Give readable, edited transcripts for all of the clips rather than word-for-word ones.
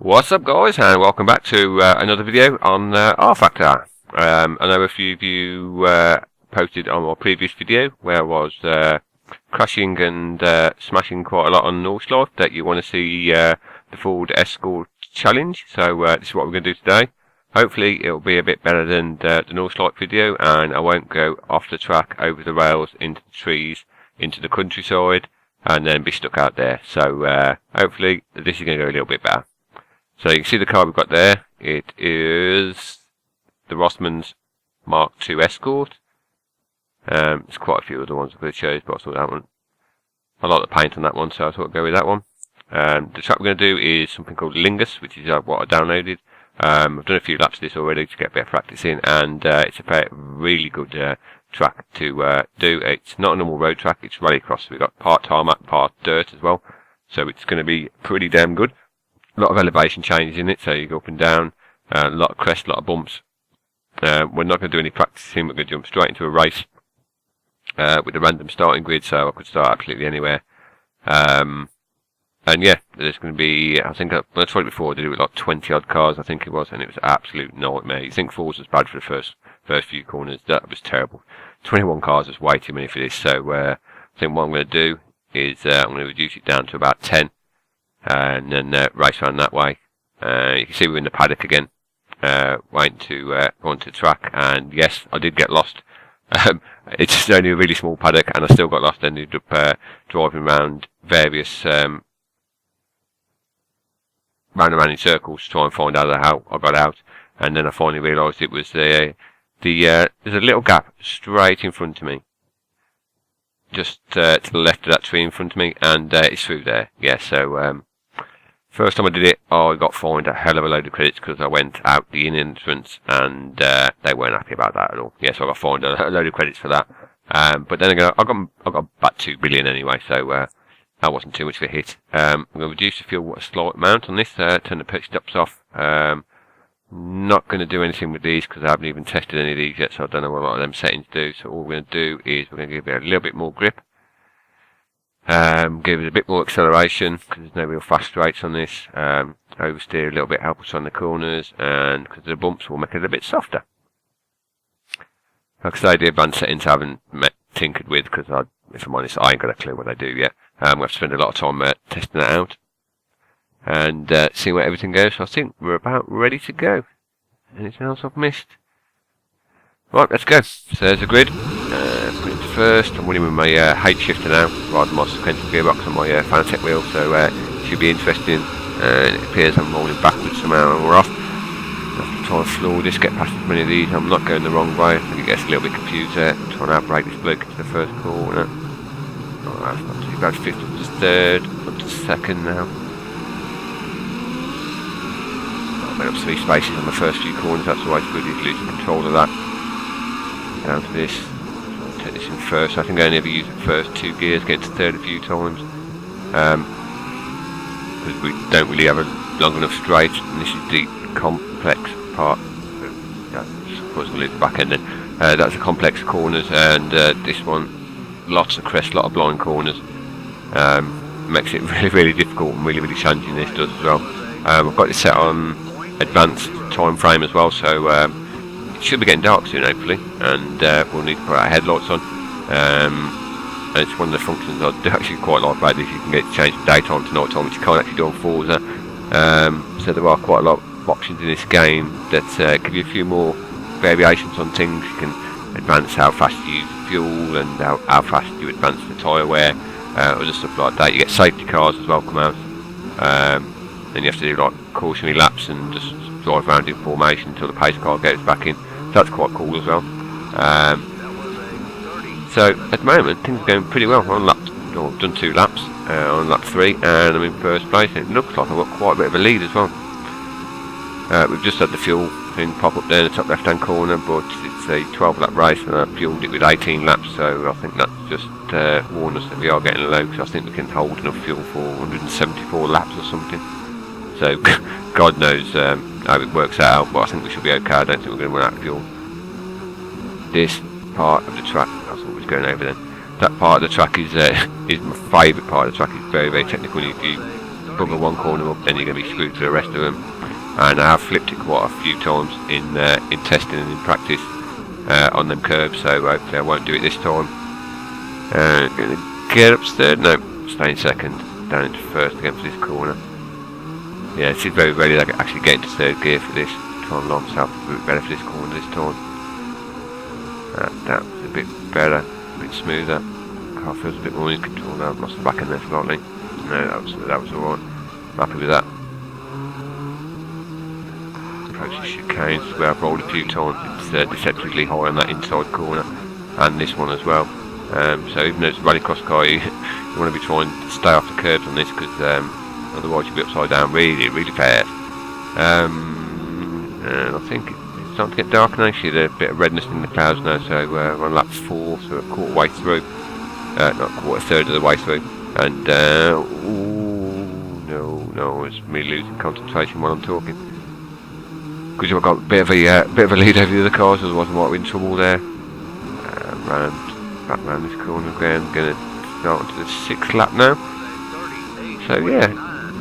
What's up, guys, and welcome back to another video on Rfactor. I know a few of you posted on my previous video where I was crashing and smashing quite a lot on Northlife that you want to see the Ford Escort challenge. So this is what we're going to do today. Hopefully it'll be a bit better than the Northlife video, and I won't go off the track, over the rails, into the trees, into the countryside, and then be stuck out there. So hopefully this is going to go a little bit better. So you can see the car we've got there. It is the Rossman's Mark II Escort. There's quite a few other ones I could have chose, but I thought that one, I like the paint on that one, so I thought I'd go with that one. The track we're going to do is something called Lingus, which is what I downloaded. I've done a few laps of this already to get a bit of practice in, and it's a really good track to do. It's not a normal road track, it's Rallycross. So we've got part tarmac, part dirt as well, so it's going to be pretty damn good. A lot of elevation changes in it, so you go up and down, a lot of crests, a lot of bumps. We're not going to do any practicing, we're going to jump straight into a race with a random starting grid, so I could start absolutely anywhere. And yeah, there's going to be, I think, I tried it before, I did it with like 20 odd cars, I think it was, and it was an absolute nightmare. You think Forza was bad for the first few corners, that was terrible. 21 cars is way too many for this, so I think what I'm going to do is I'm going to reduce it down to about 10. And then race around that way. You can see we're in the paddock again, waiting to go onto the track. And yes, I did get lost. It's only a really small paddock, and I still got lost. I ended up driving around various round and round in circles to try and find out how I got out. And then I finally realised it was there's a little gap straight in front of me, just to the left of that tree in front of me, and it's through there. Yeah, so first time I did it, I got fined a hell of a load of credits because I went out the in entrance, and they weren't happy about that at all. Yeah, so I got fined a load of credits for that. But then again, I got about 2 billion anyway, so that wasn't too much of a hit. I'm going to reduce the fuel a slight amount on this, turn the pitch stops off. Not going to do anything with these because I haven't even tested any of these yet, so I don't know what a lot of them settings do. So all we're going to do is we're going to give it a little bit more grip. Give it a bit more acceleration because there's no real fast straights on this. Oversteer a little bit, help us on the corners, and because of the bumps we'll make it a bit softer. Like I say, the advanced settings I haven't tinkered with because, if I'm honest, I ain't got a clue what they do yet. We have to spend a lot of time testing that out and seeing where everything goes. So I think we're about ready to go. Anything else I've missed? Right, let's go. So there's a grid. Put it to first. I'm running with my H shifter now, rather than my sequential gearbox on my Fanatec wheel, so it should be interesting. It appears I'm rolling backwards somehow and we're off. I have to try and floor this, get past as many of these. I'm not going the wrong way. I think it gets a little bit confused there. I'm trying to outbrake this bloke into the first corner. Oh, that's not too bad. Fifth up to third, up to second now. I went up 3 spaces on the first few corners, that's always good, he's losing control of that. Down to this, I'll take this in first. I think I only ever use the first 2 gears, get to third a few times. Because we don't really have a long enough straight, and this is the complex part. I suppose we'll leave the back end then. That's the complex corners, and this one, lots of crests, lot of blind corners. Makes it really, really difficult and really, really challenging, this does as well. I've got this set on advanced time frame as well, so it should be getting dark soon hopefully, and we'll need to put our headlights on, and it's one of the functions I do actually quite like about this. You can get it changed from daytime to night time, which you can't actually do on Forza. So there are quite a lot of options in this game that give you a few more variations on things. You can advance how fast you use fuel and how fast you advance the tyre wear, other stuff like that. You get safety cars as well come out. Then you have to do like cautionary laps and just drive around in formation until the pace car gets back in. So that's quite cool as well. So at the moment things are going pretty well. I've done 2 laps on lap 3, and I'm in first place. It looks like I've got quite a bit of a lead as well. We've just had the fuel thing pop up there in the top left hand corner, but it's a 12 lap race and I fueled it with 18 laps, so I think that's just warned us that we are getting low, because I think we can hold enough fuel for 174 laps or something. So God knows how it works out, but I think we should be okay. I don't think we're going to run out of fuel. This part of the track, that's what was going over then. That part of the track is my favourite part of the track. It's very, very technical. If you bugger one corner up, then you're going to be screwed for the rest of them. And I have flipped it quite a few times in testing and in practice on them curves, so hopefully I won't do it this time. Going to get upstairs, no, stay in second, down into first again for this corner. Yeah, this is very rarely I actually get into third gear for this. Try and line myself a bit better for this corner this time. That was a bit better, a bit smoother. Car feels a bit more in control now. I've lost the back end there slightly. No, that was alright. Happy with that. Approach the chicanes where I've rolled a few times. It's deceptively high on that inside corner, and this one as well. So even though it's a rallycross car, you want to be trying to stay off the curbs on this, because otherwise you'll be upside down really, really fast. And I think it's starting to get dark now. Actually, there's a bit of redness in the clouds now, so we're on lap 4, so a quarter way through. Not quarter, a third of the way through. And, no, it's me losing concentration while I'm talking. Because I've got a bit of a lead over the other cars, otherwise I might be in trouble there. Back round this corner again, going to start onto the 6th lap now. So yeah,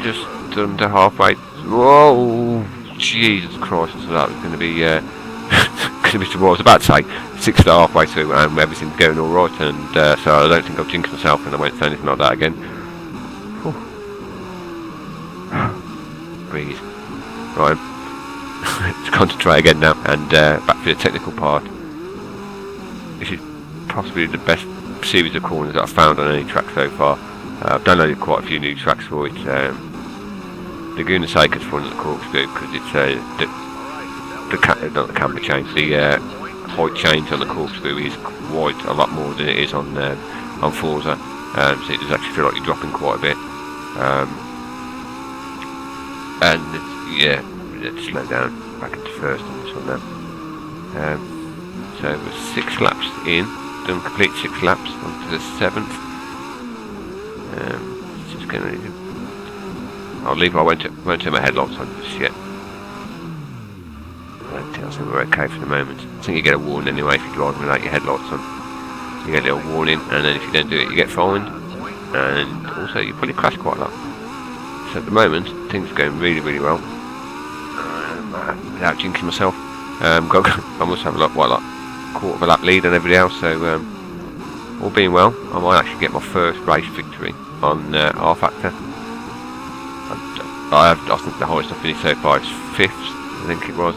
just under halfway. Whoa, Jesus Christ! So that was going to be going to be what I was about to say. 6th halfway through, and everything's going all right. And so I don't think I've jinxed myself, and I won't say anything like that again. Breathe. Right. Let's concentrate again now, and back to the technical part. This is possibly the best series of corners that I've found on any track so far. I've downloaded quite a few new tracks for it. Laguna Seca's fun at the corkscrew, because it's not the camber change, the height change on the corkscrew is quite a lot more than it is on Forza. So it does actually feel like you're dropping quite a bit. And yeah, let's slow down back into first on this one now. So we're 6 laps in, done complete 6 laps onto the 7th. Just going to. I'll leave. I won't turn my headlights on just yet. I think we're okay for the moment. I think you get a warning anyway if you're driving without your headlights on. You get a little warning, and then if you don't do it, you get fined. And also, you probably crash quite a lot. So at the moment, things are going really, really well. Without jinxing myself, I must have a quarter of a lap lead on everybody else. So all being well, I might actually get my first race victory on Rfactor. I think the highest I've finished so far is 5th, I think it was.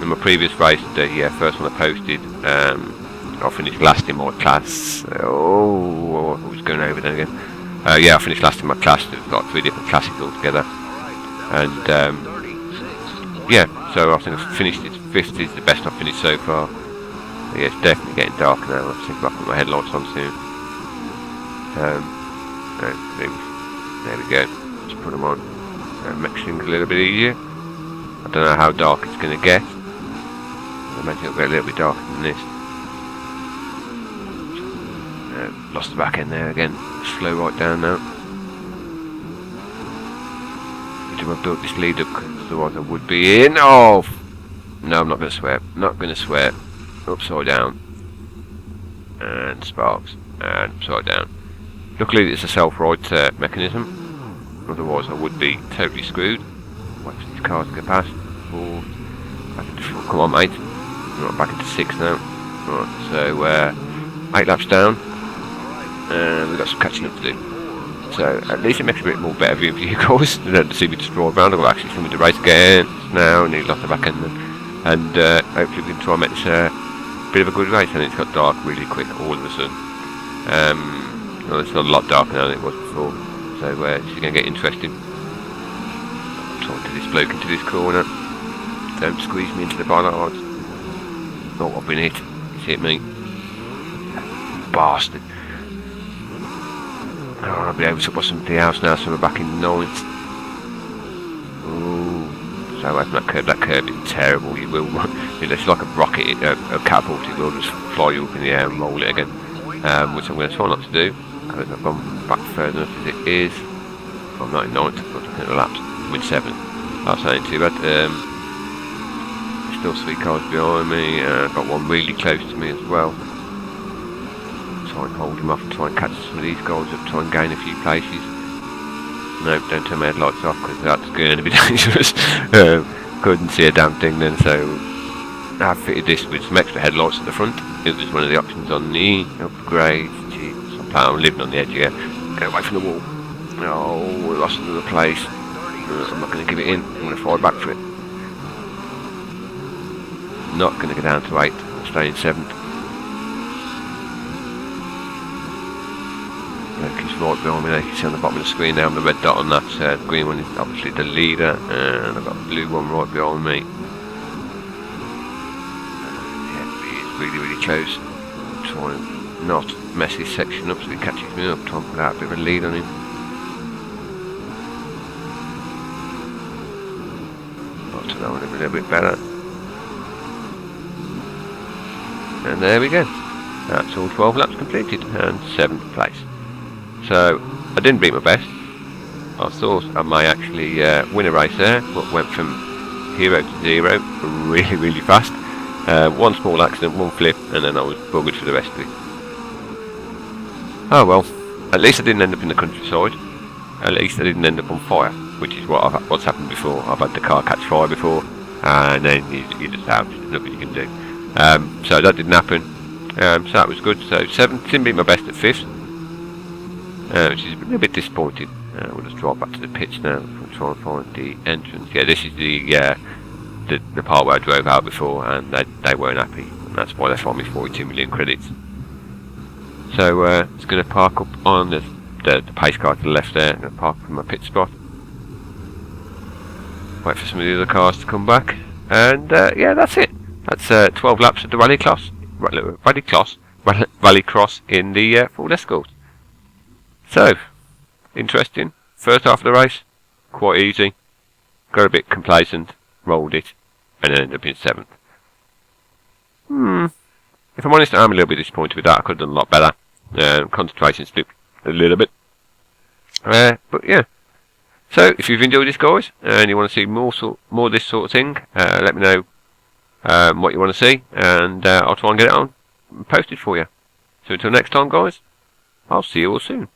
In my previous race, the first one I posted, I finished last in my class. I was going over there again. I finished last in my class. There's like 3 different classes altogether. And so I think I've finished it. 5th is the best I've finished so far. But yeah, it's definitely getting darker now. I think I'll put my headlights on soon. There we go. Just put them on. Makes things a little bit easier. I don't know how dark it's going to get. I imagine it'll get a little bit darker than this. Lost the back end there again. Slow right down now. I've built this lead up because otherwise I would be in. Oh! No, I'm not going to swear. Not going to swear. Upside down. And sparks. And upside down. Luckily it's a self-ride mechanism. Otherwise I would be totally screwed. Wait for these cars to go past. Back into 4. Come on, mate. Right, back into 6 now. Right, so 8 laps down. And we've got some catching up to do. So at least it makes a bit more better view for you guys. You don't see me just drive around. I've got actually something to race again now, and he's lost the back end. And hopefully we can try and make this a bit of a good race. And it's got dark really quick all of a sudden. Well, it's got a lot darker now than it was before. So this is going to get interesting. I'm talking to this bloke into this corner. Don't squeeze me into the bollards. Oh, I've been hit. He's hit me. Bastard. Oh, I'll be able to put somebody else now, so we're back in 9th. Ooh. So away from that curve is terrible. You will, it's like a rocket, a catapult. It will just fly you up in the air and roll it again. Which I'm going to try not to do, because I've gone back further enough as it is. I'm not in 9th, but I'm looking at the laps. I'm in 7th. That's not too bad. Still 3 cars behind me. I've got one really close to me as well. Try and hold him off and try and catch some of these guys up, try and gain a few places. No, don't turn my headlights off because that's going to be dangerous. Couldn't see a damn thing then, so I fitted this with some extra headlights at the front. It was one of the options on the upgrade. Jeez, I'm living on the edge here. Get away from the wall. Oh, we lost another place. I'm not going to give it in. I'm going to fly back for it. Not going to go down to 8th. I'll stay in 7th. He's right behind me there. You can see on the bottom of the screen there, on the red dot on that. The green one is obviously the leader, and I've got the blue one right behind me. Yeah, really, really close. I'm trying not to mess this section up so he catches me up, trying to put out a bit of a lead on him. Got to know him a little bit better. And there we go. That's all 12 laps completed, and 7th place. So, I didn't beat my best. I thought I may actually win a race there, but went from 0 to 0 really, really fast. One small accident, one flip, and then I was buggered for the rest of it. Oh well, at least I didn't end up in the countryside. At least I didn't end up on fire, which is what's happened before. I've had the car catch fire before, and then you're just out. There's nothing you can do. So that didn't happen. So that was good. So 7th, didn't beat my best at 5th. Which is a little bit disappointing. We'll just drive back to the pits now and try and find the entrance. Yeah, this is the part where I drove out before, and they weren't happy. And that's why they fined me 42 million credits. So it's going to park up on the pace car to the left there. I'm going to park from my pit spot. Wait for some of the other cars to come back, and yeah, that's it. That's 12 laps of the Rallycross in the Ford Escort. So, interesting. First half of the race, quite easy. Got a bit complacent, rolled it, and then ended up in 7th. If I'm honest, I'm a little bit disappointed with that. I could have done a lot better. Concentration slipped a little bit. But yeah. So, if you've enjoyed this, guys, and you want to see more of this sort of thing, let me know what you want to see, and I'll try and get it on and posted for you. So until next time, guys, I'll see you all soon.